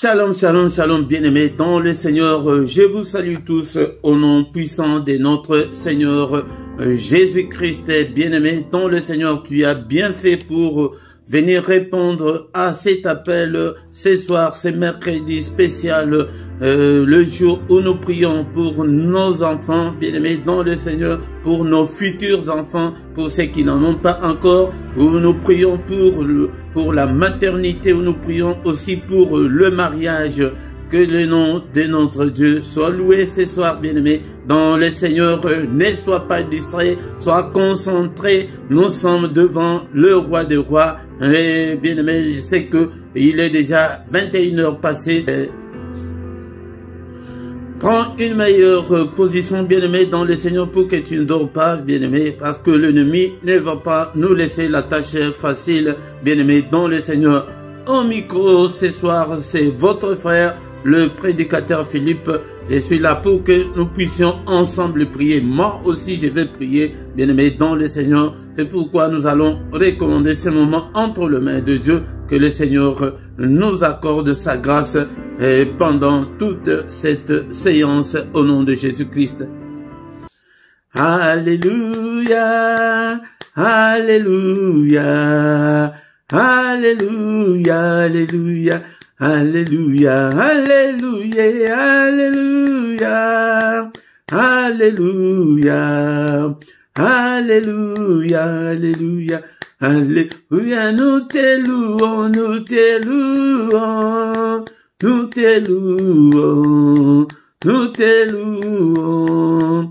Shalom, shalom, shalom, bien-aimés dans le Seigneur. Je vous salue tous au nom puissant de notre Seigneur Jésus-Christ. Bien-aimés dans le Seigneur, tu as bien fait pour venir répondre à cet appel ce soir, ce mercredi spécial, le jour où nous prions pour nos enfants, bien-aimés dans le Seigneur, pour nos futurs enfants, pour ceux qui n'en ont pas encore, où nous prions pour la maternité, où nous prions aussi pour le mariage. Que le nom de notre Dieu soit loué ce soir, bien-aimés dans le Seigneur. Ne sois pas distrait, sois concentré. Nous sommes devant le roi des rois. Et bien-aimés, je sais que il est déjà 21h passées. Prends une meilleure position, bien-aimé dans le Seigneur, pour que tu ne dors pas, bien-aimé, parce que l'ennemi ne va pas nous laisser la tâche facile, bien-aimé dans le Seigneur. Au micro, ce soir, c'est votre frère, le prédicateur Philippe. Je suis là pour que nous puissions ensemble prier. Moi aussi, je vais prier, bien-aimé dans le Seigneur. C'est pourquoi nous allons recommander ce moment entre les mains de Dieu. Que le Seigneur nous accorde sa grâce pendant toute cette séance au nom de Jésus-Christ. Alléluia, alléluia, alléluia, alléluia. Alléluia, alléluia, alléluia, alléluia, alléluia, alléluia, alléluia, nous te louons, nous te louons, nous te louons, nous te louons,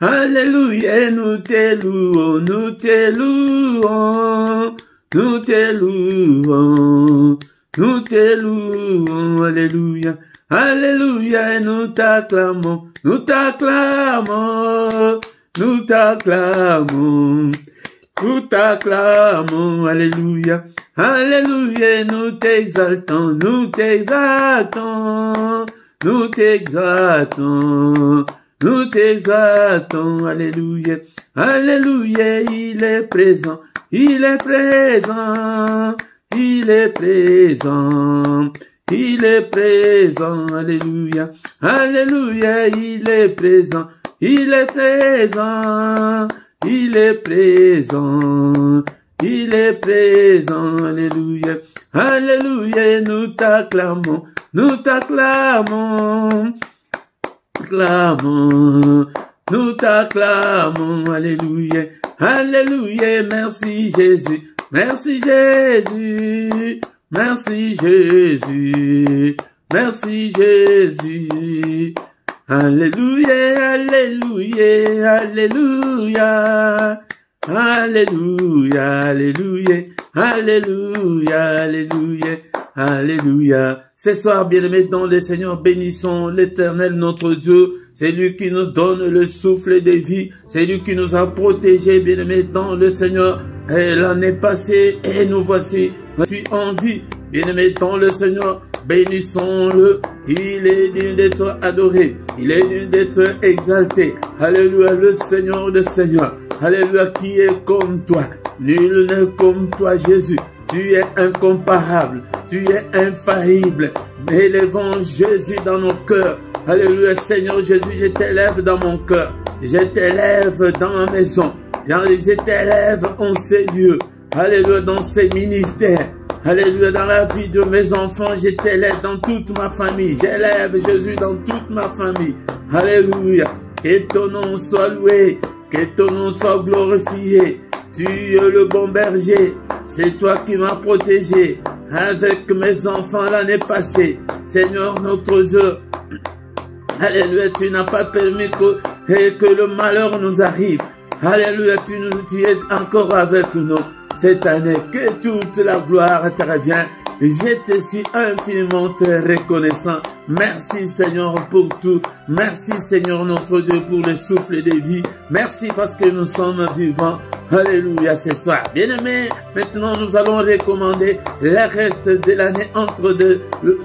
alléluia, nous te louons, nous te louons, nous te louons. Nous te louons, alléluia, alléluia, nous t'acclamons, nous t'acclamons, nous t'acclamons, nous t'acclamons, alléluia, alléluia, nous t'exaltons, nous t'exaltons, nous t'exaltons, nous t'exaltons, alléluia, alléluia, il est présent, il est présent. Il est présent, il est présent, alléluia, alléluia, il est présent, il est présent, il est présent, il est présent, alléluia, alléluia, nous t'acclamons, nous t'acclamons, clamons, nous t'acclamons, alléluia, alléluia, merci Jésus. Merci Jésus, merci Jésus, merci Jésus. Alléluia, alléluia, alléluia, alléluia, alléluia, alléluia, alléluia, alléluia. Ce soir, bien-aimés dans le Seigneur, bénissons l'Éternel notre Dieu. C'est lui qui nous donne le souffle de vie. C'est lui qui nous a protégés, bien-aimés dans le Seigneur. Et l'année passée, et nous voici, je suis en vie, bien-aimés dans le Seigneur. Bénissons-le. Il est digne d'être adoré. Il est digne d'être exalté. Alléluia, le Seigneur des Seigneurs. Alléluia, qui est comme toi. Nul n'est comme toi, Jésus. Tu es incomparable. Tu es infaillible. Élevons Jésus dans nos cœurs. Alléluia, Seigneur Jésus, je t'élève dans mon cœur. Je t'élève dans ma maison. Je t'élève en ces lieux. Alléluia, dans ces ministères. Alléluia, dans la vie de mes enfants, je t'élève dans toute ma famille. J'élève Jésus dans toute ma famille. Alléluia. Que ton nom soit loué. Que ton nom soit glorifié. Tu es le bon berger. C'est toi qui m'as protégé avec mes enfants l'année passée. Seigneur notre Dieu. Alléluia, tu n'as pas permis que le malheur nous arrive. Alléluia, tu es encore avec nous cette année. Que toute la gloire te revient. Je te suis infiniment reconnaissant. Merci Seigneur pour tout. Merci Seigneur notre Dieu pour le souffle de vie. Merci parce que nous sommes vivants. Alléluia, ce soir. Bien-aimés, maintenant nous allons recommander le reste de l'année entre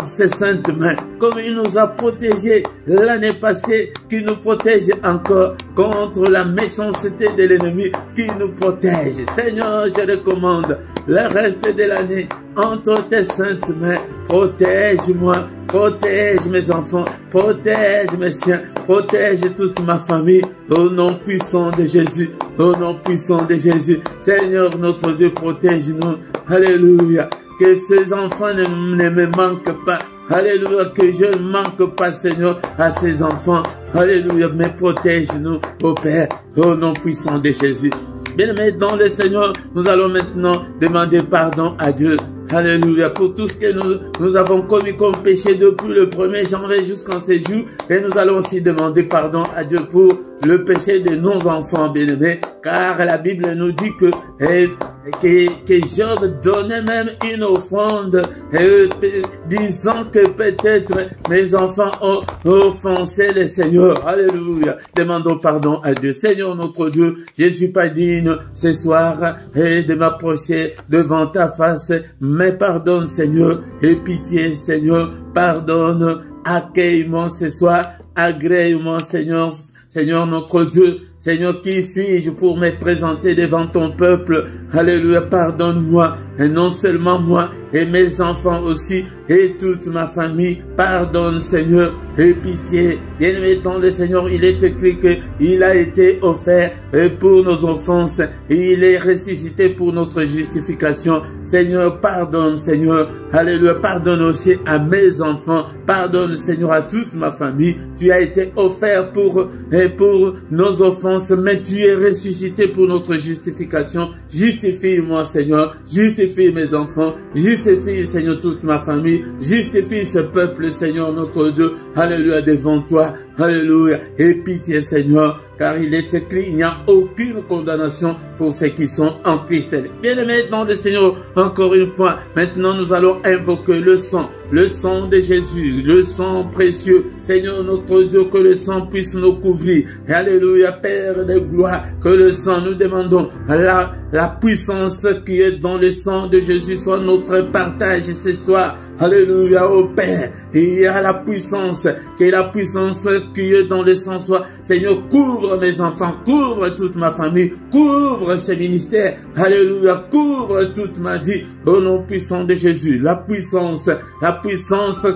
ses saintes mains. Comme il nous a protégés l'année passée, qui nous protège encore contre la méchanceté de l'ennemi, qui nous protège. Seigneur, je recommande le reste de l'année entre tes saintes mains. Protège-moi, protège mes enfants, protège mes siens, protège toute ma famille. Au nom puissant de Jésus, au nom puissant de Jésus. Seigneur, notre Dieu, protège-nous. Alléluia. Que ces enfants ne me manquent pas. Alléluia, que je ne manque pas, Seigneur, à ces enfants. Alléluia, mais protège-nous, ô Père, au nom puissant de Jésus. Bien-aimés dans le Seigneur, nous allons maintenant demander pardon à Dieu. Alléluia, pour tout ce que nous avons commis comme péché depuis le 1er janvier jusqu'en ce jour. Et nous allons aussi demander pardon à Dieu pour le péché de nos enfants, bien-aimés. Car la Bible nous dit que Job donnait même une offrande disant que peut-être mes enfants ont offensé le Seigneur. Alléluia. Demandons pardon à Dieu. Seigneur notre Dieu, je ne suis pas digne ce soir de m'approcher devant ta face, mais pardonne Seigneur, et pitié Seigneur, pardonne, accueille-moi ce soir, agrée-moi Seigneur, Seigneur notre Dieu. Seigneur, qui suis-je pour me présenter devant ton peuple? Alléluia, pardonne-moi, et non seulement moi, et mes enfants aussi, et toute ma famille. Pardonne, Seigneur, et pitié. Bien-aimé dans le Seigneur, il est écrit qu'il a été offert pour nos offenses, et il est ressuscité pour notre justification. Seigneur, pardonne, Seigneur. Alléluia, pardonne aussi à mes enfants. Pardonne, Seigneur, à toute ma famille. Tu as été offert pour nos offenses, mais tu es ressuscité pour notre justification. Justifie-moi, Seigneur. Justifie mes enfants. Justifie, Seigneur, toute ma famille. Justifie ce peuple, Seigneur, notre Dieu. Alléluia, devant toi. Alléluia. Et pitié, Seigneur, car il est écrit, il n'y a aucune condamnation pour ceux qui sont en Christ. Bien-aimés dans le Seigneur, encore une fois, maintenant nous allons invoquer le sang de Jésus, le sang précieux. Seigneur notre Dieu, que le sang puisse nous couvrir. Alléluia, Père de gloire, que le sang, nous demandons la puissance qui est dans le sang de Jésus soit notre partage ce soir. Alléluia, ô Père, il y a la puissance, que la puissance qui est dans le sang soit, Seigneur, couvre mes enfants, couvre toute ma famille, couvre ce ministère. Alléluia, couvre toute ma vie, au nom puissant de Jésus. La puissance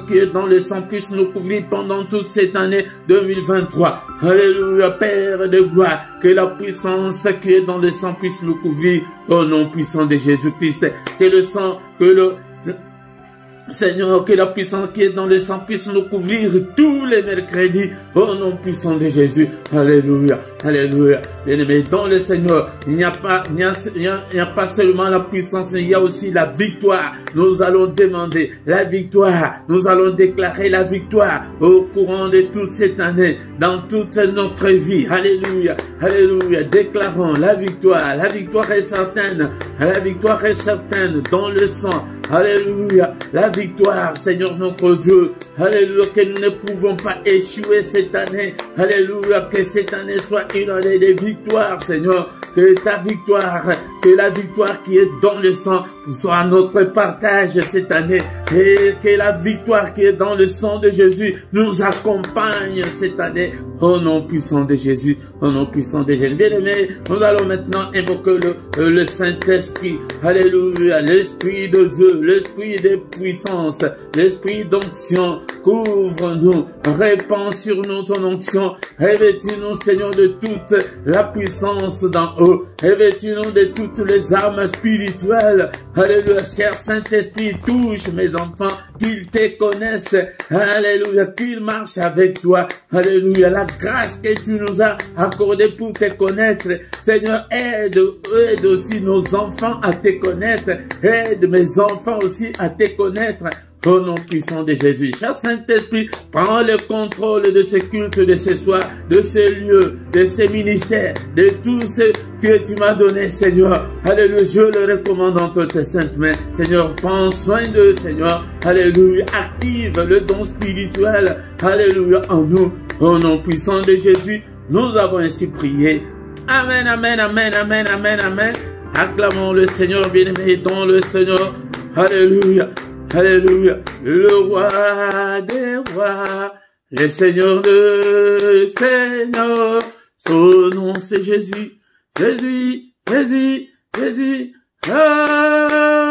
qui est dans le sang puisse nous couvrir pendant toute cette année 2023. Alléluia, Père de gloire, que la puissance qui est dans le sang puisse nous couvrir, au nom puissant de Jésus-Christ. Que le sang, Seigneur, que la puissance qui est dans le sang puisse nous couvrir tous les mercredis, au nom puissant de Jésus. Alléluia, alléluia. Bien-aimés dans le Seigneur, il n'y a pas seulement la puissance, il y a aussi la victoire. Nous allons demander la victoire. Nous allons déclarer la victoire au courant de toute cette année, dans toute notre vie. Alléluia, alléluia. Déclarons la victoire. La victoire est certaine. La victoire est certaine dans le sang. Alléluia. La victoire, Seigneur notre Dieu. Alléluia, que nous ne pouvons pas échouer cette année. Alléluia, que cette année soit une année de victoire, Seigneur. Que ta victoire, que la victoire qui est dans le sang soit notre partage cette année. Et que la victoire qui est dans le sang de Jésus nous accompagne cette année. Au nom puissant de Jésus, au nom puissant de Jésus. Bien-aimés, nous allons maintenant invoquer le Saint-Esprit. Alléluia, l'Esprit de Dieu, l'Esprit de puissance, l'Esprit d'onction. Couvre-nous, répands sur nous ton onction. Revêtis-nous, Seigneur, de toute la puissance d'en haut. Revêtis-nous de toutes les armes spirituelles. Alléluia, cher Saint-Esprit, touche mes enfants, qu'ils te connaissent. Alléluia, qu'ils marchent avec toi. Alléluia, la grâce que tu nous as accordée pour te connaître. Seigneur, aide aussi nos enfants à te connaître. Aide mes enfants aussi à te connaître. Au nom puissant de Jésus. Cher Saint-Esprit, prends le contrôle de ce culte de ce soir, de ces lieux, de ces ministères, de tout ce que tu m'as donné, Seigneur. Alléluia, je le recommande entre tes saintes mains. Seigneur, prends soin d'eux, Seigneur. Alléluia, active le don spirituel. Alléluia, en nous. Au nom puissant de Jésus, nous avons ainsi prié. Amen, amen, amen, amen, amen, amen. Acclamons le Seigneur, bien-aimé dans le Seigneur. Alléluia, alléluia. Le roi des rois, le Seigneur de Seigneur. Son nom c'est Jésus, Jésus, Jésus, Jésus. Ah,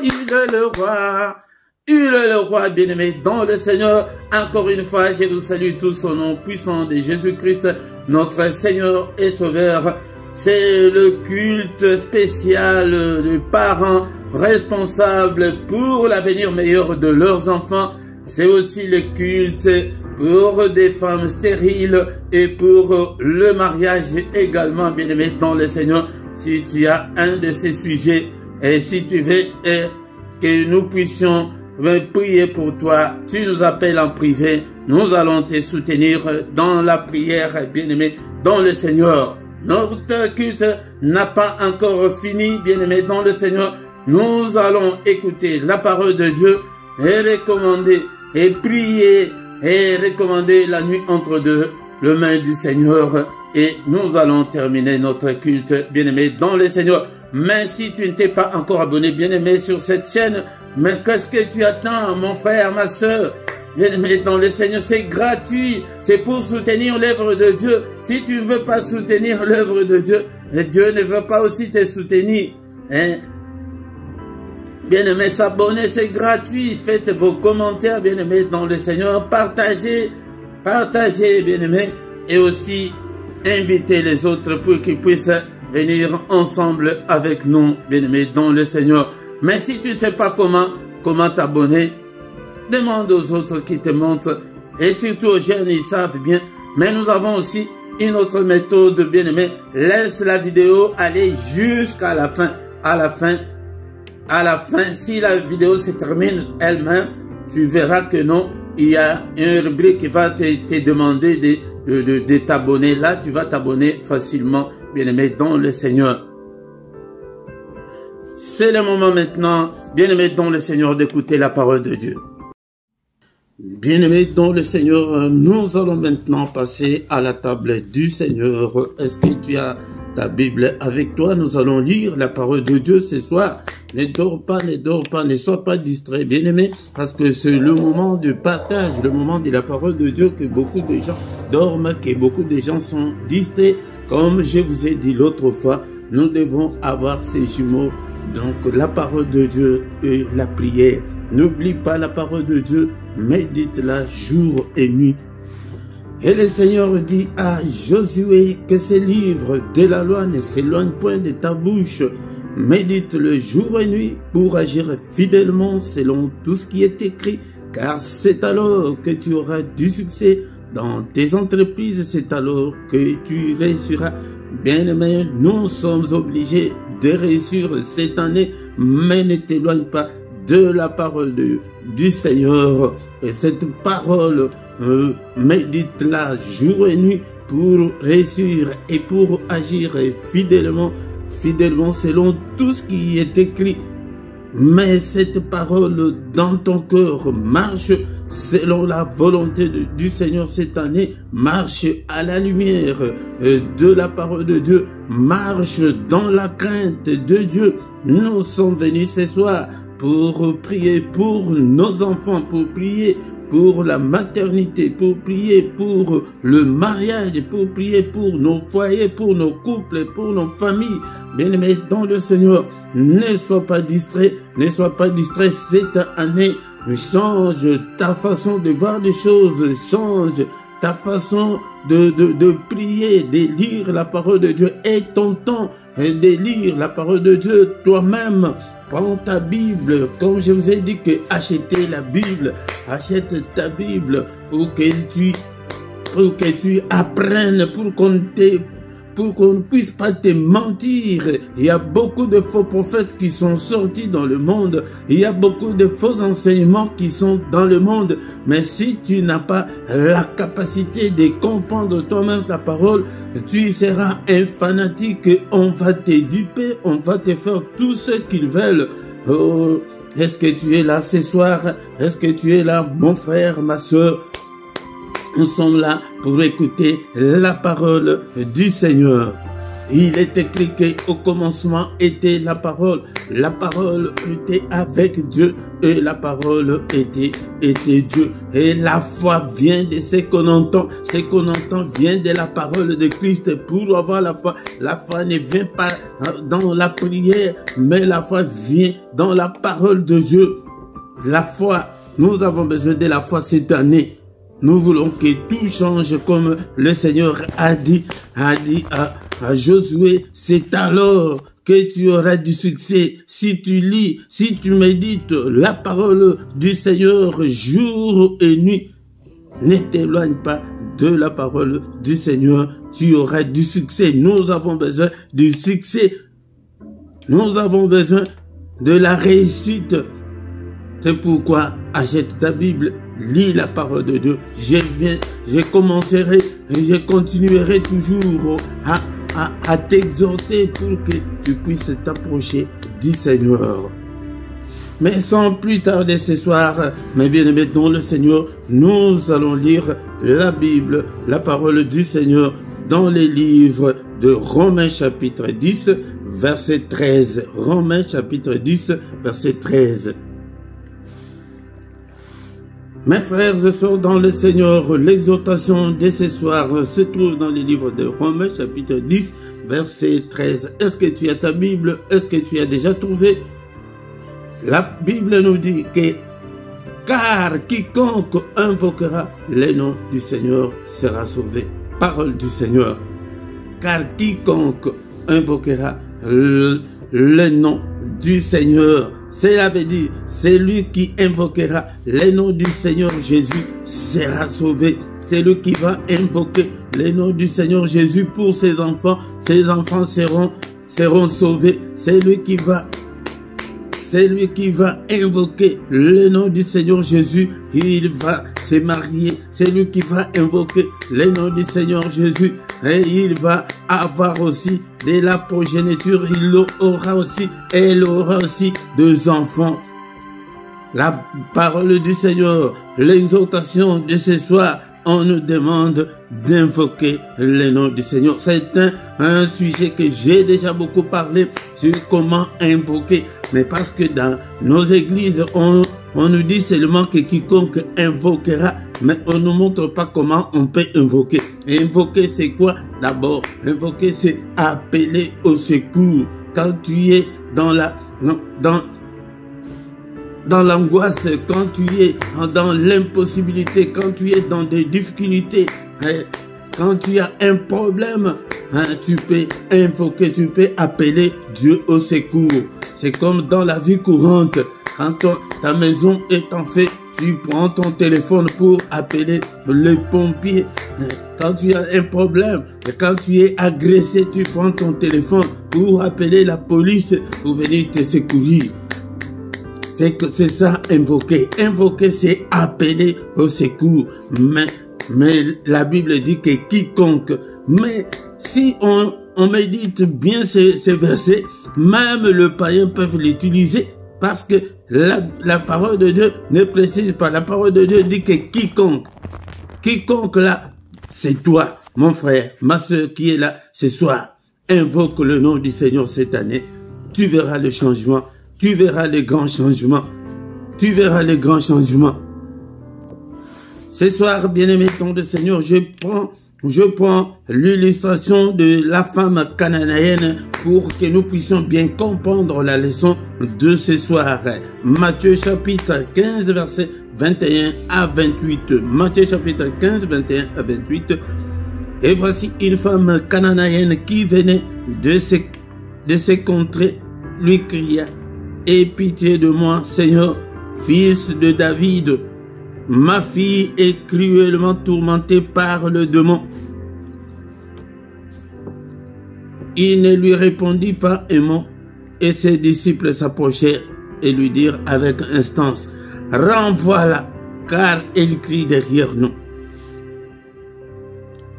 il est le roi. Il est le roi bien-aimé dans le Seigneur. Encore une fois, je vous salue tous au nom puissant de Jésus-Christ, notre Seigneur et Sauveur. C'est le culte spécial des parents responsables pour l'avenir meilleur de leurs enfants. C'est aussi le culte pour des femmes stériles et pour le mariage également, bien-aimé dans le Seigneur. Si tu as un de ces sujets et si tu veux que nous puissions prier pour toi, tu nous appelles en privé. Nous allons te soutenir dans la prière, bien-aimé, dans le Seigneur. Notre culte n'a pas encore fini, bien-aimé, dans le Seigneur. Nous allons écouter la parole de Dieu et recommander et prier et recommander la nuit entre deux, le main du Seigneur. Et nous allons terminer notre culte, bien-aimé, dans le Seigneur. Mais si tu ne t'es pas encore abonné, bien-aimé, sur cette chaîne, mais qu'est-ce que tu attends, mon frère, ma soeur? Bien-aimé dans le Seigneur, c'est gratuit. C'est pour soutenir l'œuvre de Dieu. Si tu ne veux pas soutenir l'œuvre de Dieu, Dieu ne veut pas aussi te soutenir. Hein? Bien-aimé, s'abonner, c'est gratuit. Faites vos commentaires, bien-aimé dans le Seigneur. Partagez, partagez, bien-aimé. Et aussi, invitez les autres pour qu'ils puissent venir ensemble avec nous, bien-aimés dans le Seigneur. Mais si tu ne sais pas comment t'abonner, demande aux autres qui te montrent. Et surtout aux jeunes, ils savent bien. Mais nous avons aussi une autre méthode, bien-aimé. Laisse la vidéo aller jusqu'à la fin. À la fin, si la vidéo se termine elle-même, tu verras que non, il y a une rubrique qui va te demander de t'abonner. Là, tu vas t'abonner facilement, bien-aimé dans le Seigneur. C'est le moment maintenant, bien-aimé dans le Seigneur, d'écouter la parole de Dieu. Bien-aimé dans le Seigneur, nous allons maintenant passer à la table du Seigneur. Est-ce que tu as ta Bible avec toi? Nous allons lire la parole de Dieu ce soir. Ne dors pas, ne sois pas distrait, bien-aimé, parce que c'est le moment de partage, le moment de la parole de Dieu que beaucoup de gens dorment, que beaucoup de gens sont distraits. Comme je vous ai dit l'autre fois, nous devons avoir ces jumeaux, donc la parole de Dieu et la prière. N'oublie pas la parole de Dieu, médite-la jour et nuit. Et le Seigneur dit à Josué que ces livres de la loi ne s'éloignent point de ta bouche. Médite le jour et nuit pour agir fidèlement selon tout ce qui est écrit, car c'est alors que tu auras du succès dans tes entreprises, c'est alors que tu réussiras. Bien-aimé, nous sommes obligés de réussir cette année, mais ne t'éloigne pas de la parole du Seigneur. Et cette parole, médite-la jour et nuit pour réussir et pour agir fidèlement selon tout ce qui est écrit. Mais cette parole dans ton cœur marche selon la volonté du Seigneur cette année, marche à la lumière de la parole de Dieu, marche dans la crainte de Dieu. Nous sommes venus ce soir pour prier pour nos enfants, pour prier pour la maternité, pour prier pour le mariage, pour prier pour nos foyers, pour nos couples, pour nos familles. Bien-aimés dans le Seigneur, ne sois pas distrait, cette année. Change ta façon de voir les choses, change ta façon de prier, de lire la parole de Dieu. Et ton temps de lire la parole de Dieu toi-même. Prends ta Bible, comme je vous ai dit que achetez la Bible, achète ta Bible pour que tu apprennes, pour qu'on ne puisse pas te mentir. Il y a beaucoup de faux prophètes qui sont sortis dans le monde. Il y a beaucoup de faux enseignements qui sont dans le monde. Mais si tu n'as pas la capacité de comprendre toi-même ta parole, tu seras un fanatique. On va te duper, on va te faire tout ce qu'ils veulent. Oh, est-ce que tu es là ce soir? Est-ce que tu es là, mon frère, ma soeur? nous sommes là pour écouter la parole du Seigneur. Il est écrit qu'au commencement était la parole. La parole était avec Dieu et la parole était Dieu. Et la foi vient de ce qu'on entend. Ce qu'on entend vient de la parole de Christ. Pour avoir la foi ne vient pas dans la prière, mais la foi vient dans la parole de Dieu. La foi, nous avons besoin de la foi cette année. Nous voulons que tout change comme le Seigneur a dit à Josué. C'est alors que tu auras du succès. Si tu lis, si tu médites la parole du Seigneur jour et nuit, ne t'éloigne pas de la parole du Seigneur. Tu auras du succès. Nous avons besoin du succès. Nous avons besoin de la réussite. C'est pourquoi achète ta Bible, lis la parole de Dieu. Je commencerai et je continuerai toujours à t'exhorter pour que tu puisses t'approcher du Seigneur. Mais sans plus tarder ce soir, mes bien-aimés dans le Seigneur, nous allons lire la Bible, la parole du Seigneur, dans les livres de Romains chapitre 10, verset 13. Romains chapitre 10, verset 13. Mes frères et sœurs dans le Seigneur, l'exhortation de ce soir se trouve dans les livres de Romains chapitre 10, verset 13. Est-ce que tu as ta Bible? Est-ce que tu as déjà trouvé? La Bible nous dit que car quiconque invoquera le nom du Seigneur sera sauvé. Parole du Seigneur. Car quiconque invoquera le nom du Seigneur, cela veut dire, celui qui invoquera le nom du Seigneur Jésus sera sauvé. C'est lui qui va invoquer le nom du Seigneur Jésus pour ses enfants seront sauvés. C'est lui qui va invoquer le nom du Seigneur Jésus, il va se marier. C'est lui qui va invoquer le nom du Seigneur Jésus et il va avoir aussi de la progéniture. Elle aura aussi deux enfants. La parole du Seigneur, l'exhortation de ce soir, on nous demande d'invoquer le nom du Seigneur. C'est un sujet que j'ai déjà beaucoup parlé sur comment invoquer. Mais parce que dans nos églises, on nous dit seulement que quiconque invoquera, mais on ne nous montre pas comment on peut invoquer. Et invoquer, c'est quoi? D'abord, invoquer, c'est appeler au secours. Quand tu es dans l'angoisse, quand tu es dans l'impossibilité, quand tu es dans des difficultés, quand tu as un problème, tu peux invoquer, tu peux appeler Dieu au secours. C'est comme dans la vie courante. Quand ta maison est en feu, tu prends ton téléphone pour appeler le pompier. Quand tu as un problème, quand tu es agressé, tu prends ton téléphone pour appeler la police pour venir te secourir. C'est ça, invoquer. Invoquer, c'est appeler au secours. Mais la Bible dit que quiconque. Mais si on médite bien ces versets, même le païen peut l'utiliser parce que la parole de Dieu ne précise pas. La parole de Dieu dit que quiconque. Quiconque là, c'est toi, mon frère, ma soeur qui est là ce soir. Invoque le nom du Seigneur cette année. Tu verras le changement. Tu verras les grands changements. Tu verras les grands changements. Ce soir, bien-aimé ton de Seigneur, je prends l'illustration de la femme cananéenne pour que nous puissions bien comprendre la leçon de ce soir. Matthieu chapitre 15, verset 21 à 28. Matthieu chapitre 15, 21 à 28. Et voici une femme cananéenne qui venait de ces contrées, lui cria: aie pitié de moi, Seigneur, fils de David. Ma fille est cruellement tourmentée par le démon. Il ne lui répondit pas un mot, et ses disciples s'approchèrent et lui dirent avec instance: renvoie-la, car elle crie derrière nous.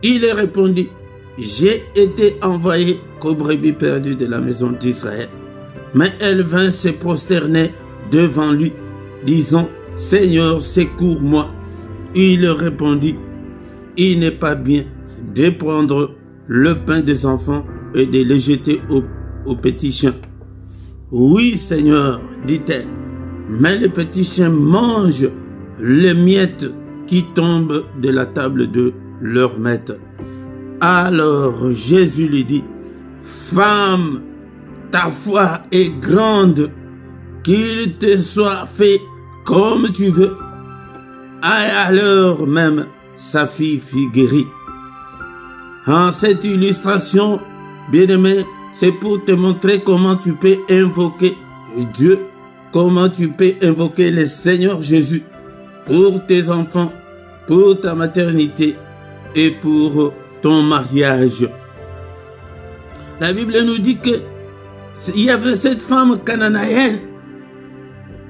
Il répondit: j'ai été envoyé qu'aux brebis perdues de la maison d'Israël. Mais elle vint se prosterner devant lui, disant: Seigneur, secours-moi. Il répondit: il n'est pas bien de prendre le pain des enfants et de le jeter aux petits chiens. Oui, Seigneur, dit-elle, mais les petits chiens mangent les miettes qui tombent de la table de leur maître. Alors Jésus lui dit, femme, ta foi est grande, qu'il te soit fait comme tu veux. À l'heure même, sa fille fut guérie. En cette illustration, bien-aimé, c'est pour te montrer comment tu peux invoquer Dieu, comment tu peux invoquer le Seigneur Jésus pour tes enfants, pour ta maternité et pour ton mariage. La Bible nous dit que il y avait cette femme cananéenne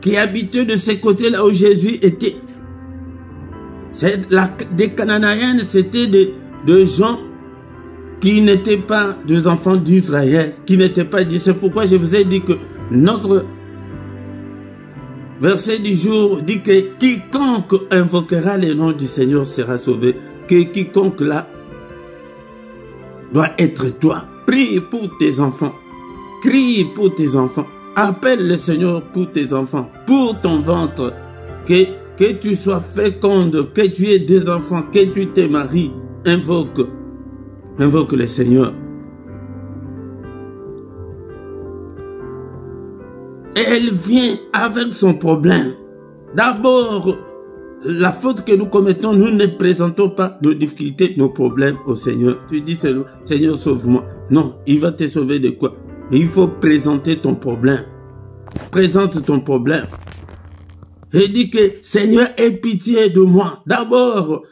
qui habitait de ce côté là où Jésus était. Des Cananéennes, c'était des gens qui n'étaient pas des enfants d'Israël, qui n'étaient pas dit. C'est pourquoi je vous ai dit que notre verset du jour dit que quiconque invoquera le nom du Seigneur sera sauvé. Que quiconque là doit être toi. Prie pour tes enfants. Crie pour tes enfants. Appelle le Seigneur pour tes enfants, pour ton ventre. Que tu sois féconde, que tu aies des enfants, que tu te maries. Invoque le Seigneur. Et elle vient avec son problème. D'abord, la faute que nous commettons, nous ne présentons pas nos difficultés, nos problèmes au Seigneur. Tu dis, Seigneur, sauve-moi. Non, il va te sauver de quoi? Mais il faut présenter ton problème. Présente ton problème. Et dis que, Seigneur, aie pitié de moi. D'abord,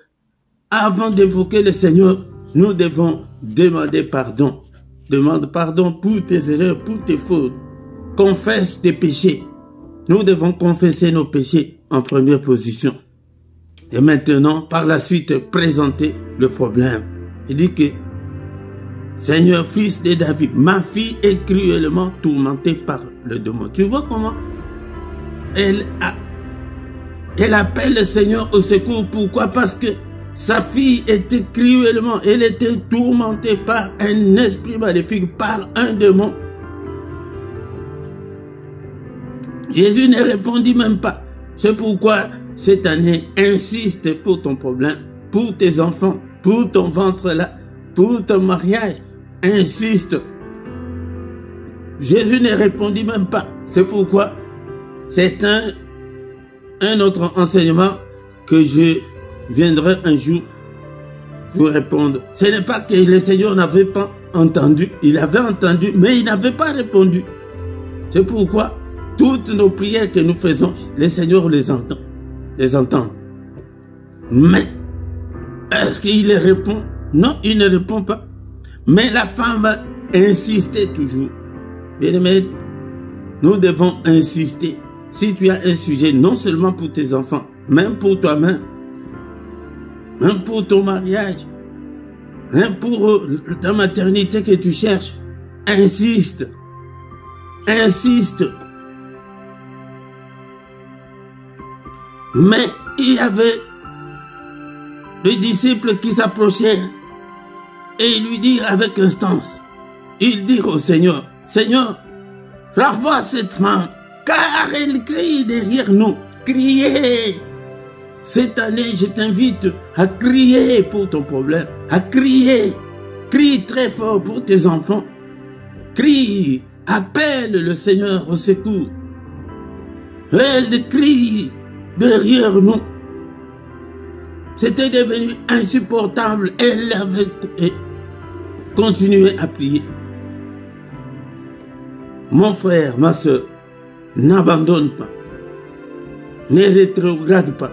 avant d'évoquer le Seigneur, nous devons demander pardon. Demande pardon pour tes erreurs, pour tes fautes. Confesse tes péchés. Nous devons confesser nos péchés en première position. Et maintenant, par la suite, présenter le problème. Il dit que, Seigneur, fils de David, ma fille est cruellement tourmentée par le démon. Tu vois comment elle appelle le Seigneur au secours. Pourquoi? Parce que sa fille était cruellement, elle était tourmentée par un esprit maléfique, par un démon. Jésus ne répondit même pas. C'est pourquoi cette année, insiste pour ton problème, pour tes enfants, pour ton ventre là, pour ton mariage. Insiste. Jésus ne répondit même pas. C'est pourquoi c'est un autre enseignement que je viendrai un jour vous répondre. Ce n'est pas que le Seigneur n'avait pas entendu. Il avait entendu, mais il n'avait pas répondu. C'est pourquoi toutes nos prières que nous faisons, le Seigneur les entend. Mais, est-ce qu'il répond? Non, il ne répond pas. Mais la femme insistait toujours. Bien-aimé, nous devons insister. Si tu as un sujet, non seulement pour tes enfants, même pour toi-même, même pour ton mariage, même pour ta maternité que tu cherches, insiste. Insiste. Mais il y avait des disciples qui s'approchaient et ils lui dirent avec instance, ils dirent au Seigneur, Seigneur, renvoie cette femme, car elle crie derrière nous. Criez. Cette année, je t'invite à crier pour ton problème, à crier. Crie très fort pour tes enfants. Crie, appelle le Seigneur au secours. Elle crie derrière nous. C'était devenu insupportable. Elle avait continué à prier. Mon frère, ma soeur, n'abandonne pas. Ne rétrograde pas.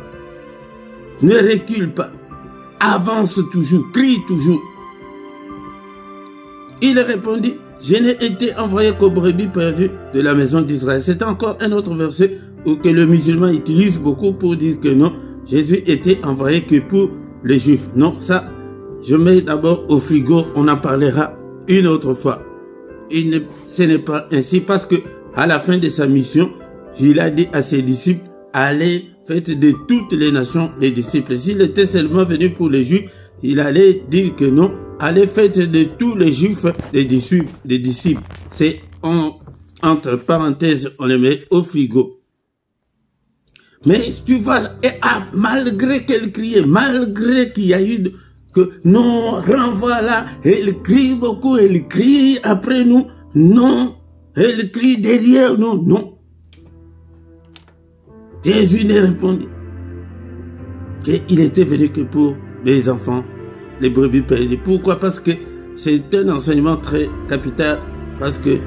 Ne recule pas. Avance toujours. Crie toujours. Il répondit, je n'ai été envoyé qu'aux brebis perdues de la maison d'Israël. C'est encore un autre verset que le musulman utilise beaucoup pour dire que non, Jésus était envoyé que pour les Juifs. Non, ça, je mets d'abord au frigo, on en parlera une autre fois. Ce n'est pas ainsi parce que à la fin de sa mission, il a dit à ses disciples, allez, faites de toutes les nations les disciples. S'il était seulement venu pour les Juifs, il allait dire que non, allez faites de tous les juifs des disciples. C'est entre parenthèses, on les met au frigo. Mais tu vois, malgré qu'elle criait, malgré qu'il y a eu que non, renvoie là, elle crie beaucoup, elle crie après nous, non, elle crie derrière nous, non. Jésus ne répondit qu'il était venu que pour les enfants, les brebis perdues. Pourquoi? Parce que c'est un enseignement très capital, parce que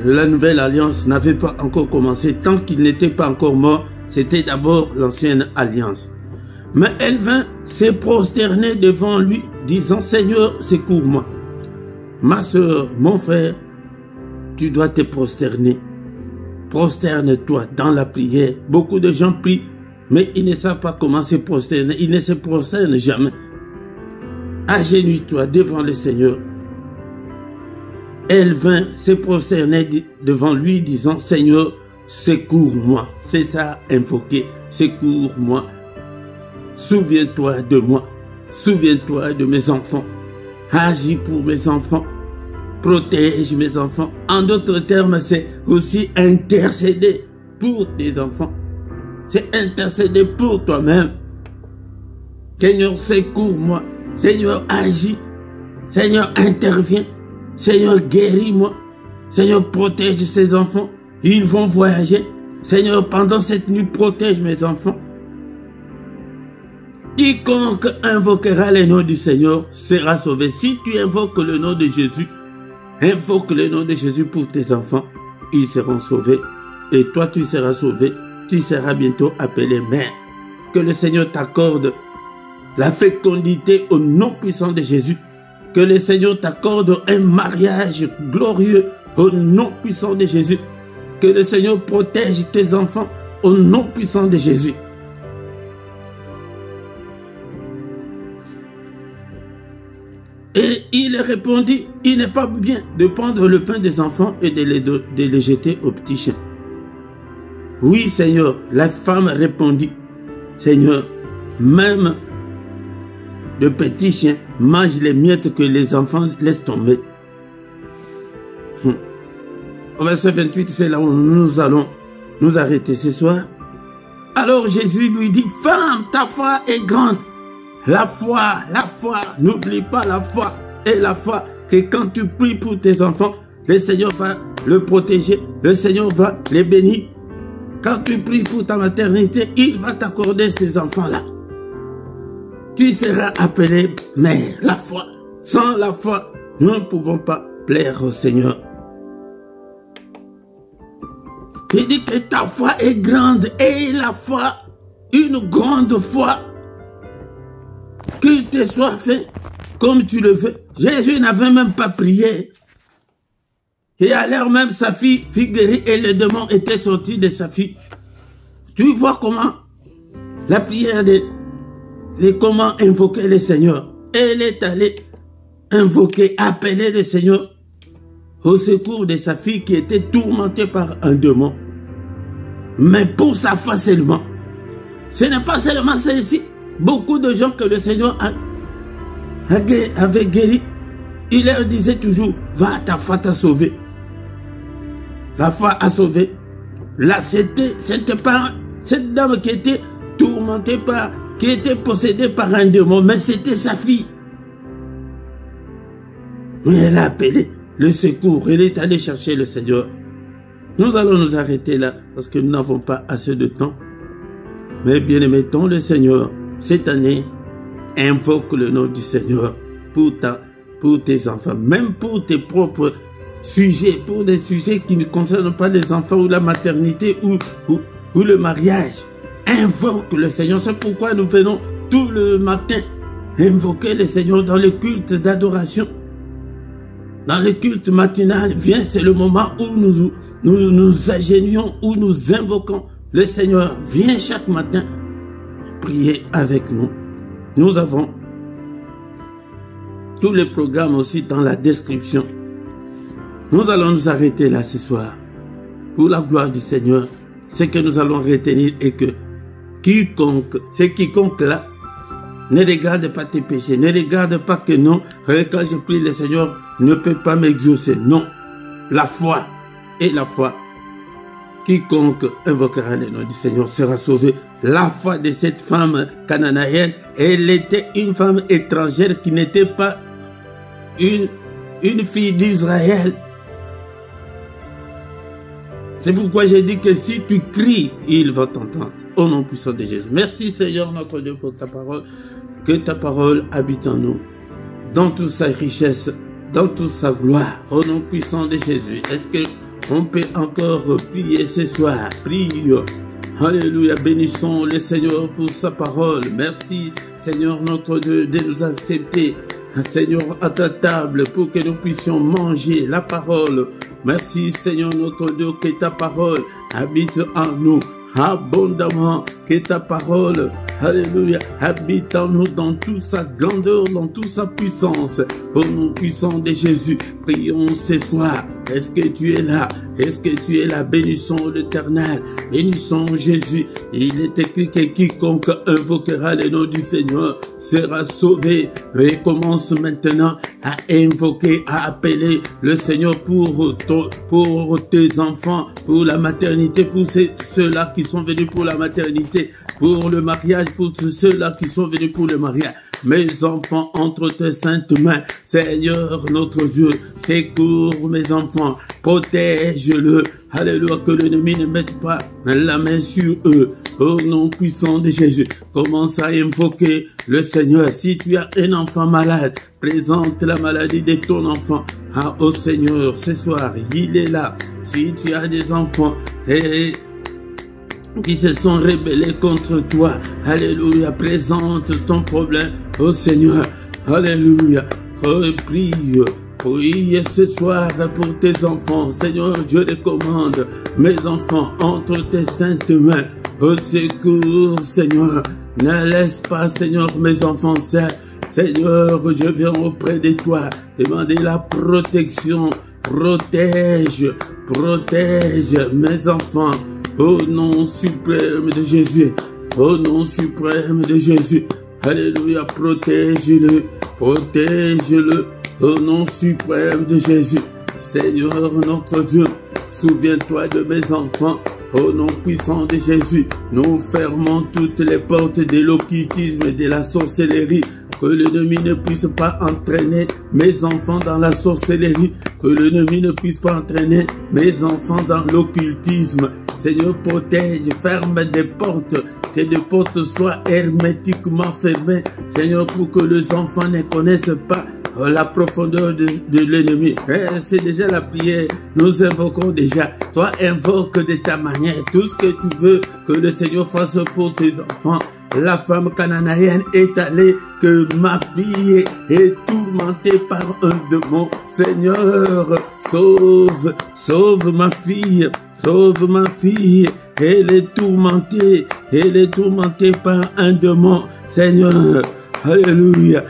la nouvelle alliance n'avait pas encore commencé. Tant qu'il n'était pas encore mort, c'était d'abord l'ancienne alliance. Mais elle vint se prosterner devant lui, disant, Seigneur, secours-moi. Ma soeur, mon frère, tu dois te prosterner. Prosterne-toi dans la prière. Beaucoup de gens prient, mais ils ne savent pas comment se prosterner. Ils ne se prosternent jamais. Agenouille-toi devant le Seigneur. Elle vint se prosterner devant lui, disant, Seigneur, secours-moi. C'est ça, invoquer, secours-moi. Souviens-toi de moi. Souviens-toi de mes enfants. Agis pour mes enfants. Protège mes enfants. En d'autres termes, c'est aussi intercéder pour tes enfants. C'est intercéder pour toi-même. Seigneur, secours-moi. Seigneur, agis. Seigneur, interviens. Seigneur, guéris-moi. Seigneur, protège ces enfants. Ils vont voyager. Seigneur, pendant cette nuit, protège mes enfants. Quiconque invoquera le nom du Seigneur sera sauvé. Si tu invoques le nom de Jésus, invoque le nom de Jésus pour tes enfants, ils seront sauvés. Et toi, tu seras sauvé. Tu seras bientôt appelé mère. Que le Seigneur t'accorde la fécondité au nom puissant de Jésus. Que le Seigneur t'accorde un mariage glorieux au nom puissant de Jésus. Que le Seigneur protège tes enfants au nom puissant de Jésus. Et il répondit, il n'est pas bien de prendre le pain des enfants et de les jeter aux petits chiens. Oui, Seigneur, la femme répondit, Seigneur, même de petits chiens mangent les miettes que les enfants laissent tomber. Au verset 28, c'est là où nous allons nous arrêter ce soir. Alors Jésus lui dit, femme, ta foi est grande. La foi, n'oublie pas la foi et la foi que quand tu pries pour tes enfants, le Seigneur va le protéger, le Seigneur va les bénir. Quand tu pries pour ta maternité, il va t'accorder ces enfants-là. Tu seras appelé mère, la foi. Sans la foi, nous ne pouvons pas plaire au Seigneur. Il dit que ta foi est grande et la foi, une grande foi. Qu'il te soit fait comme tu le veux. Jésus n'avait même pas prié. Et alors même sa fille guérie et le démon était sorti de sa fille. Tu vois comment la prière de comment invoquer le Seigneur. Elle est allée invoquer, appeler le Seigneur au secours de sa fille qui était tourmentée par un démon. Mais pour sa foi seulement. Ce n'est pas seulement celle-ci. Beaucoup de gens que le Seigneur avait guéri, il leur disait toujours, va, ta foi t'a sauvé. La foi a sauvé. Là, c'était pas cette dame qui était tourmentée par, qui était possédée par un démon, mais c'était sa fille. Mais elle a appelé le secours, elle est allée chercher le Seigneur. Nous allons nous arrêter là, parce que nous n'avons pas assez de temps. Mais bien aimons le Seigneur. Cette année, invoque le nom du Seigneur pour tes enfants, même pour tes propres sujets, pour des sujets qui ne concernent pas les enfants ou la maternité ou le mariage. Invoque le Seigneur. C'est pourquoi nous venons tout le matin invoquer le Seigneur dans le culte d'adoration. Dans le culte matinal, viens, c'est le moment où nous agenouillons, où nous invoquons le Seigneur. Viens chaque matin prier avec nous. Nous avons tous les programmes aussi dans la description. Nous allons nous arrêter là ce soir. Pour la gloire du Seigneur, ce que nous allons retenir est que quiconque là Ne regarde pas tes péchés. Ne regarde pas que non. Quand je prie, le Seigneur ne peut pas m'exaucer. Non. La foi et la foi. Quiconque invoquera le nom du Seigneur sera sauvé. La foi de cette femme cananéenne, elle était une femme étrangère qui n'était pas une fille d'Israël. C'est pourquoi j'ai dit que si tu cries, il va t'entendre. Au nom puissant de Jésus. Merci Seigneur notre Dieu pour ta parole. Que ta parole habite en nous. Dans toute sa richesse, dans toute sa gloire. Au nom puissant de Jésus. Est-ce que on peut encore prier ce soir? Prie. Alléluia. Bénissons le Seigneur pour sa parole. Merci Seigneur notre Dieu de nous accepter. Seigneur, à ta table pour que nous puissions manger la parole. Merci Seigneur notre Dieu que ta parole habite en nous abondamment, que ta parole, alléluia, habite en nous dans toute sa grandeur, dans toute sa puissance. Au nom puissant de Jésus, prions ce soir. Est-ce que tu es là? Est-ce que tu es là? Bénissons l'Éternel, bénissons Jésus. Il est écrit que quiconque invoquera le nom du Seigneur sera sauvé. Et commence maintenant à invoquer, à appeler le Seigneur pour tes enfants, pour la maternité, pour ceux-là qui sont venus pour la maternité, pour le mariage, pour ceux-là qui sont venus pour le mariage. Mes enfants, entre tes saintes mains, Seigneur notre Dieu, secours mes enfants, protège-le, alléluia, que l'ennemi ne mette pas la main sur eux. Au nom puissant de Jésus, commence à invoquer le Seigneur. Si tu as un enfant malade, présente la maladie de ton enfant au Seigneur ce soir, il est là. Si tu as des enfants qui se sont rebellés contre toi, alléluia, présente ton problème au Seigneur, alléluia. Prie ce soir pour tes enfants, Seigneur, je recommande mes enfants entre tes saintes mains. Au secours, Seigneur, ne laisse pas, Seigneur, mes enfants seuls. Seigneur, je viens auprès de toi, demander la protection. Protège mes enfants. Au nom suprême de Jésus. Au nom suprême de Jésus. Alléluia, protège-le. Protège-le. Au nom suprême de Jésus. Seigneur notre Dieu, souviens-toi de mes enfants. Au nom puissant de Jésus, nous fermons toutes les portes de l'occultisme et de la sorcellerie. Que l'ennemi ne puisse pas entraîner mes enfants dans la sorcellerie. Que l'ennemi ne puisse pas entraîner mes enfants dans l'occultisme. Seigneur, protège, ferme des portes. Que des portes soient hermétiquement fermées. Seigneur, pour que les enfants ne connaissent pas la profondeur de l'ennemi. C'est déjà la prière. Nous invoquons déjà. Toi, invoque de ta manière tout ce que tu veux que le Seigneur fasse pour tes enfants. La femme cananéenne est allée que ma fille est tourmentée par un démon. Seigneur, sauve ma fille. Sauve ma fille. Elle est tourmentée par un démon. Seigneur, alléluia.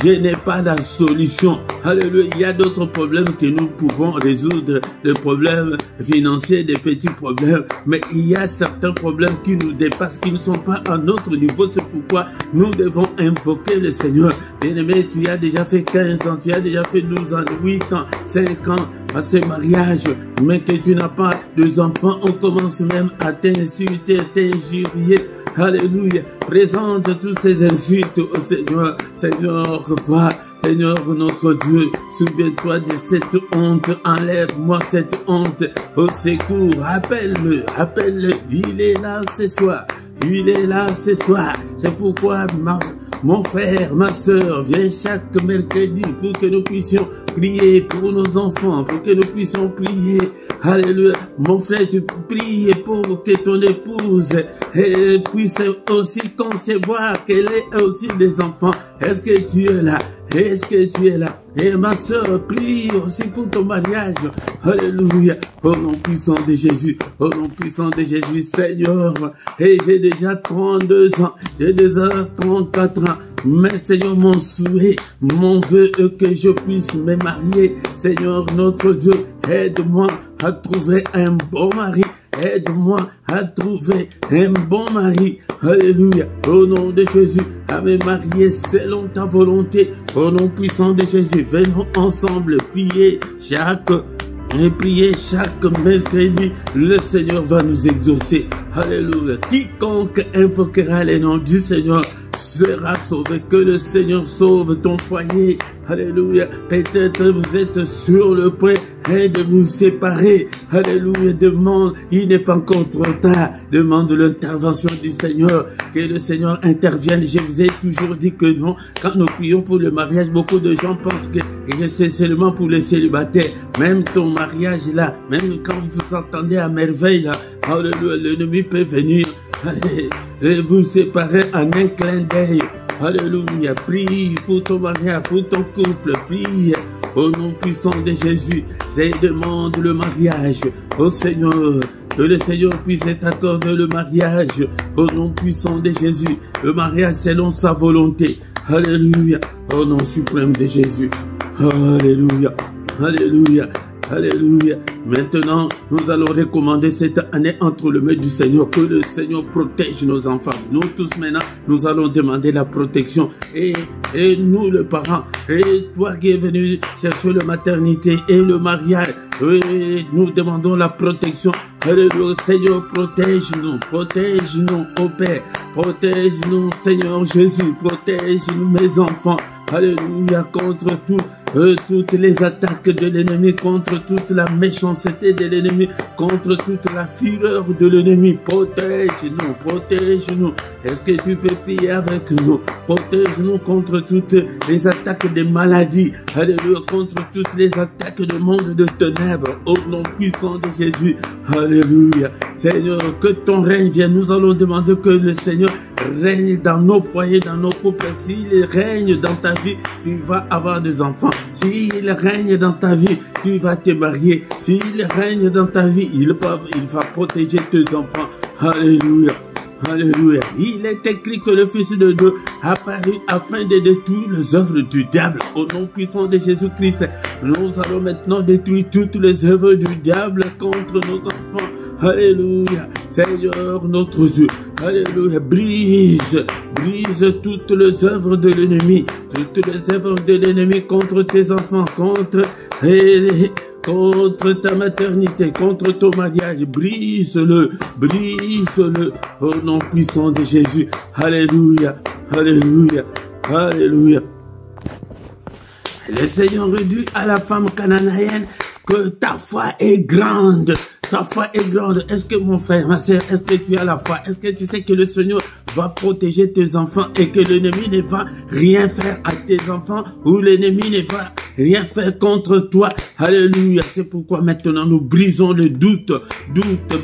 Je n'ai pas la solution. Alléluia. Il y a d'autres problèmes que nous pouvons résoudre. Les problèmes financiers, des petits problèmes. Mais il y a certains problèmes qui nous dépassent, qui ne sont pas à notre niveau. C'est pourquoi nous devons invoquer le Seigneur. Bien-aimé, tu as déjà fait 15 ans, tu as déjà fait 12 ans, 8 ans, 5 ans à ce mariage. Mais que tu n'as pas de enfants, on commence même à t'insulter, t'injurier. Alléluia. Présente toutes ces insultes au Seigneur. Seigneur, va. Seigneur notre Dieu, souviens-toi de cette honte. Enlève-moi cette honte. Au secours, appelle-le. Il est là ce soir. Il est là ce soir. C'est pourquoi mon frère, ma soeur, viens chaque mercredi pour que nous puissions prier pour nos enfants, pour que nous puissions prier. Alléluia. Mon frère, tu pries pour que ton épouse puisse aussi concevoir qu'elle ait aussi des enfants. Est-ce que tu es là? Est-ce que tu es là? Et ma soeur, prie aussi pour ton mariage. Alléluia. Au nom puissant de Jésus. Au nom puissant de Jésus, Seigneur. Et j'ai déjà 32 ans. J'ai déjà 34 ans. Mais Seigneur, mon souhait, mon vœu est que je puisse me marier. Seigneur, notre Dieu, aide-moi à trouver un bon mari. aide-moi à trouver un bon mari. Alléluia. Au nom de Jésus, à me marier selon ta volonté. Au nom puissant de Jésus, venons ensemble prier chaque mercredi. Le Seigneur va nous exaucer. Alléluia. Quiconque invoquera les noms du Seigneur sera sauvé. Que le Seigneur sauve ton foyer. Alléluia. Peut-être vous êtes sur le point de vous séparer. Alléluia. Demande, il n'est pas encore trop tard. Demande l'intervention du Seigneur. Que le Seigneur intervienne. Je vous ai toujours dit que non. Quand nous prions pour le mariage, beaucoup de gens pensent que c'est seulement pour les célibataires. Même ton mariage là, même quand vous vous entendez à merveille là, alléluia, l'ennemi peut venir. Allez, et vous séparer en un clin d'œil. Alléluia. Prie pour ton mariage, pour ton couple. Prie au nom puissant de Jésus. Et demande le mariage au Seigneur. Que le Seigneur puisse t'accorder le mariage au nom puissant de Jésus. Le mariage selon sa volonté. Alléluia. Au nom suprême de Jésus. Alléluia. Alléluia. Alléluia. Maintenant, nous allons recommander cette année entre les mains du Seigneur. Que le Seigneur protège nos enfants. Nous tous maintenant, nous allons demander la protection. Et nous, les parents, et toi qui es venu chercher la maternité et le mariage, et nous demandons la protection. Alléluia. Seigneur, protège-nous, ô Père. Protège-nous, Seigneur Jésus. Protège-nous, mes enfants. Alléluia. Contre toutes les attaques de l'ennemi, contre toute la méchanceté de l'ennemi, contre toute la fureur de l'ennemi. Protège-nous, protège-nous. Est-ce que tu peux prier avec nous? Protège-nous contre toutes les attaques des maladies. Alléluia. Contre toutes les attaques du monde de ténèbres. Au nom puissant de Jésus. Alléluia. Seigneur, que ton règne vienne. Nous allons demander que le Seigneur règne dans nos foyers, dans nos couples. S'il règne dans ta vie, tu vas avoir des enfants. S'il règne dans ta vie, tu vas te marier. S'il règne dans ta vie, il va protéger tes enfants. Alléluia. Alléluia. Il est écrit que le Fils de Dieu a paru afin de détruire les œuvres du diable. Au nom puissant de Jésus-Christ, nous allons maintenant détruire toutes les œuvres du diable contre nos enfants. Alléluia. Seigneur notre Dieu. Alléluia. Brise toutes les œuvres de l'ennemi. Toutes les œuvres de l'ennemi contre tes enfants, contre ta maternité, contre ton mariage. Brise-le au nom puissant de Jésus. Alléluia. Alléluia. Alléluia. Le Seigneur dit à la femme cananéenne que ta foi est grande. Ta foi est grande. Est-ce que mon frère, ma soeur, est-ce que tu as la foi? Est-ce que tu sais que le Seigneur va protéger tes enfants et que l'ennemi ne va rien faire à tes enfants ou l'ennemi ne va rien faire contre toi? Alléluia. C'est pourquoi maintenant nous brisons le doute.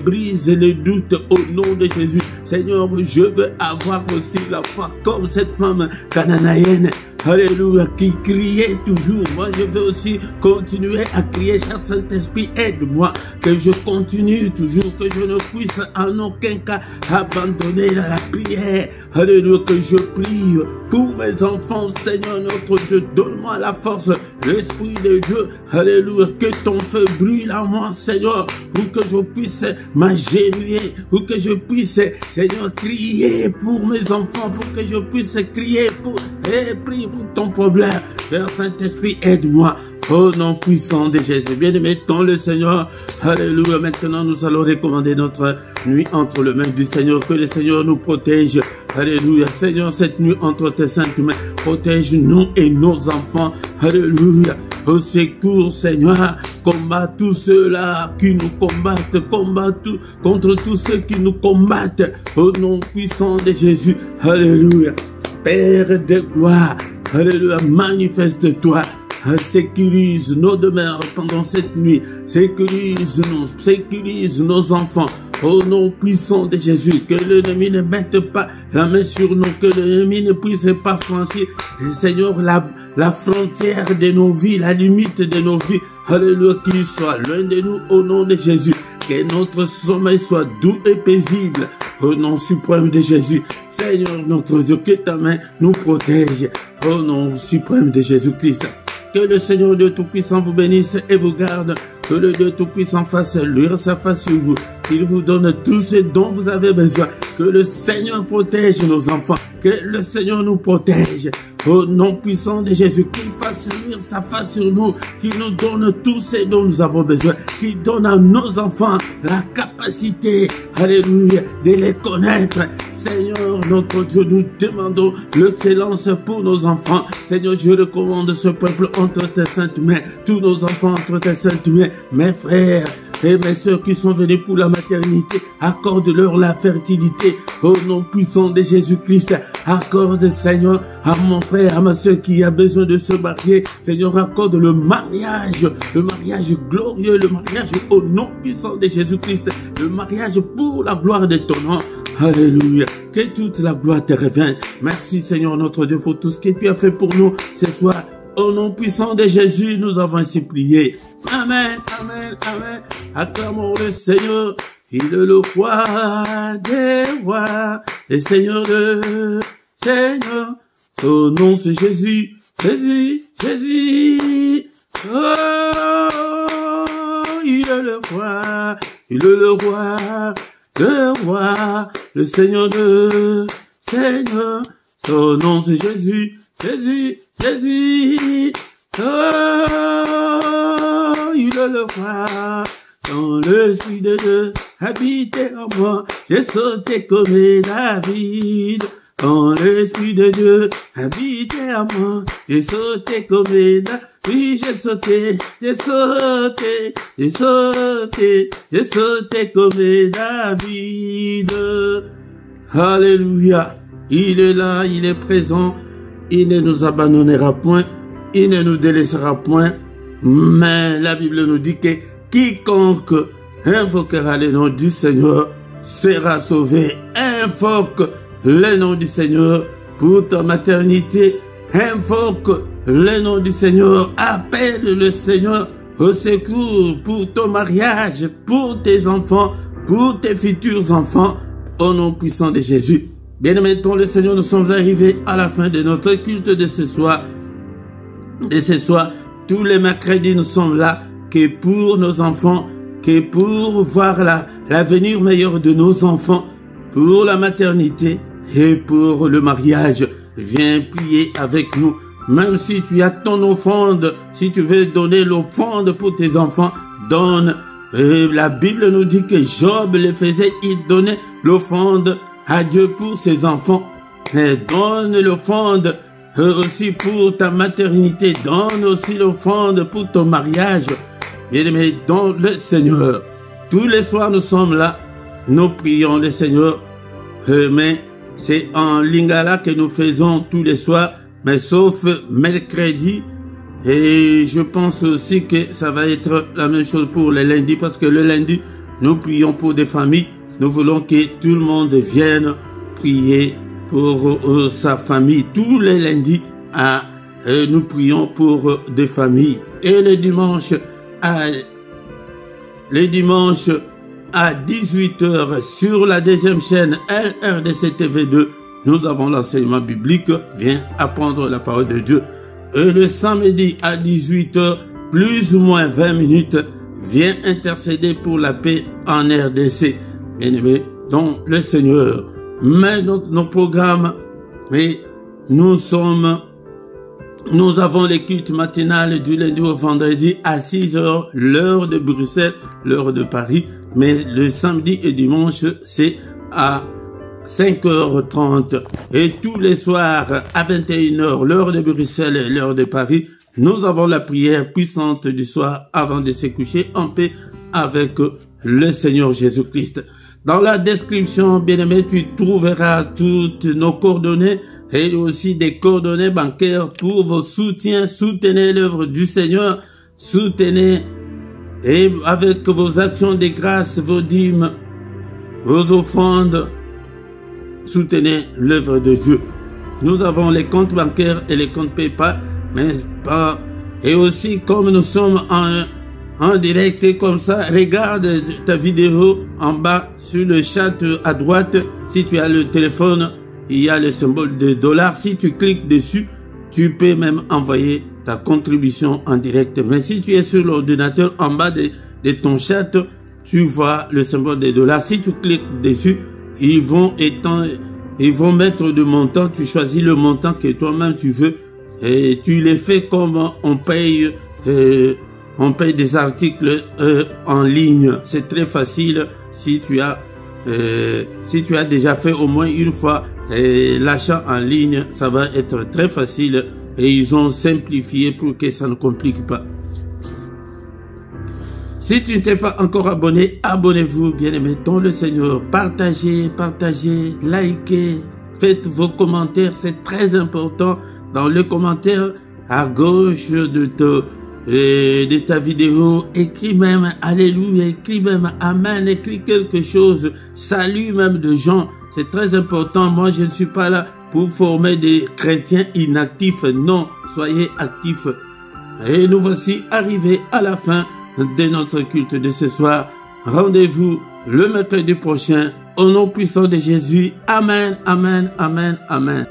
Brise le doute au nom de Jésus. Seigneur, je veux avoir aussi la foi comme cette femme cananéenne. Alléluia, qui criait toujours. Moi, je veux aussi continuer à crier. Cher Saint-Esprit, aide-moi. Que je continue toujours. Que je ne puisse en aucun cas abandonner la prière. Alléluia, que je prie pour mes enfants. Seigneur notre Dieu, donne-moi la force. L'Esprit de Dieu. Alléluia, que ton feu brûle en moi, Seigneur. Pour que je puisse m'agenouiller. Pour que je puisse, Seigneur, crier pour mes enfants. Pour que je puisse crier pour... prier pour ton problème. Père Saint-Esprit, aide-moi. Au nom puissant de Jésus. Bien-aimé, mettons le Seigneur. Alléluia. Maintenant, nous allons recommander notre nuit entre les mains du Seigneur. Que le Seigneur nous protège. Alléluia. Seigneur, cette nuit entre tes saintes mains, protège-nous et nos enfants. Alléluia. Au secours, Seigneur, combat tous ceux-là qui nous combattent, combat contre tous ceux qui nous combattent. Au nom puissant de Jésus. Alléluia. Père de gloire, alléluia, manifeste-toi, sécurise nos demeures pendant cette nuit, sécurise nos enfants, au nom puissant de Jésus, que l'ennemi ne mette pas la main sur nous, que l'ennemi ne puisse pas franchir, Seigneur, la frontière de nos vies, la limite de nos vies, alléluia, qu'il soit loin de nous, au nom de Jésus, que notre sommeil soit doux et paisible, au nom suprême de Jésus. Seigneur notre Dieu, que ta main nous protège, au nom suprême de Jésus-Christ. Que le Seigneur Dieu Tout-Puissant vous bénisse et vous garde. Que le Dieu Tout-Puissant fasse luire sa face sur vous qu'il vous donne tout ce dont vous avez besoin. Que le Seigneur protège nos enfants. Que le Seigneur nous protège. Au nom puissant de Jésus, qu'il fasse luire sa face sur nous, qu'il nous donne tout ce dont nous avons besoin, qu'il donne à nos enfants la capacité, alléluia, de les connaître. Seigneur, notre Dieu, nous demandons l'excellence pour nos enfants. Seigneur, je recommande ce peuple entre tes saintes mains, tous nos enfants entre tes saintes mains, mes frères et mes sœurs qui sont venus pour la maternité, accorde-leur la fertilité. Au nom puissant de Jésus-Christ, accorde, Seigneur, à mon frère, à ma sœur qui a besoin de se marier. Seigneur, accorde le mariage glorieux, le mariage au nom puissant de Jésus-Christ, le mariage pour la gloire de ton nom. Alléluia. Que toute la gloire te revienne. Merci, Seigneur, notre Dieu, pour tout ce que tu as fait pour nous ce soir. Au nom puissant de Jésus, nous avons ainsi prié. Amen, amen, amen. Acclamons le Seigneur. Il est le roi des rois, le Seigneur de Seigneur. Son nom c'est Jésus, Jésus, Jésus. Oh, il est le roi, le Seigneur de Seigneur. Son nom c'est Jésus, Jésus, Jésus. Oh, il est le roi. Quand l'Esprit de Dieu habitait en moi, j'ai sauté comme David. Quand l'Esprit de Dieu habitait en moi, j'ai sauté comme David. Oui, j'ai sauté comme David. Alléluia. Il est là, il est présent. Il ne nous abandonnera point. Il ne nous délaissera point. Mais la Bible nous dit que quiconque invoquera le nom du Seigneur sera sauvé. Invoque le nom du Seigneur pour ta maternité. Invoque le nom du Seigneur. Appelle le Seigneur au secours pour ton mariage, pour tes enfants, pour tes futurs enfants. Au nom puissant de Jésus. Bien-aimés, le Seigneur, nous sommes arrivés à la fin de notre culte de ce soir. Tous les mercredis, nous sommes là que pour nos enfants, que pour voir l'avenir meilleur de nos enfants, pour la maternité et pour le mariage. Viens prier avec nous. Même si tu as ton offrande, si tu veux donner l'offrande pour tes enfants, donne. La Bible nous dit que Job le faisait, il donnait l'offrande à Dieu pour ses enfants. Et donne l'offrande aussi pour ta maternité, donne aussi l'offrande pour ton mariage. Bien-aimés, dans le Seigneur. Tous les soirs, nous sommes là. Nous prions le Seigneur. Mais c'est en lingala que nous faisons tous les soirs. Mais sauf mercredi. Et je pense aussi que ça va être la même chose pour le lundi. Parce que le lundi, nous prions pour des familles. Nous voulons que tout le monde vienne prier pour sa famille. Tous les lundis, nous prions pour des familles. Et le dimanche à 18h sur la deuxième chaîne LRDC TV2, nous avons l'enseignement biblique. Viens apprendre la parole de Dieu. Et le samedi à 18h, plus ou moins 20 minutes, viens intercéder pour la paix en RDC. Bien-aimés, donc le Seigneur. Mais nos programmes, mais nous avons les cultes matinales du lundi au vendredi à 6h, l'heure de Bruxelles, l'heure de Paris. Mais le samedi et dimanche, c'est à 5h30. Et tous les soirs à 21h, l'heure de Bruxelles et l'heure de Paris, nous avons la prière puissante du soir avant de se coucher en paix avec le Seigneur Jésus-Christ. Dans la description, bien-aimé, tu trouveras toutes nos coordonnées et aussi des coordonnées bancaires pour vos soutiens. Soutenez l'œuvre du Seigneur. Soutenez et avec vos actions de grâce, vos dîmes, vos offrandes. Soutenez l'œuvre de Dieu. Nous avons les comptes bancaires et les comptes PayPal, mais pas. Et aussi, comme nous sommes en direct et comme ça, regarde ta vidéo en bas sur le chat à droite. Si tu as le téléphone, il y a le symbole de $. Si tu cliques dessus, tu peux même envoyer ta contribution en direct. Mais si tu es sur l'ordinateur, en bas de ton chat, tu vois le symbole des dollars. Si tu cliques dessus, ils vont mettre de montant. Tu choisis le montant que toi-même tu veux et tu les fais comme on paye des articles en ligne. C'est très facile si tu as déjà fait au moins une fois l'achat en ligne, ça va être très facile et ils ont simplifié pour que ça ne complique pas. Si tu ne t'es pas encore abonné, abonnez-vous, bien-aimés dans le Seigneur. Partagez, likez, faites vos commentaires, c'est très important. Dans le commentaire à gauche de ta vidéo, écris même Alléluia, écris même Amen, écris quelque chose, salut même de gens. C'est très important. Moi, je ne suis pas là pour former des chrétiens inactifs. Non, soyez actifs. Et nous voici arrivés à la fin de notre culte de ce soir. Rendez-vous le mercredi prochain. Au nom puissant de Jésus. Amen, amen, amen, amen.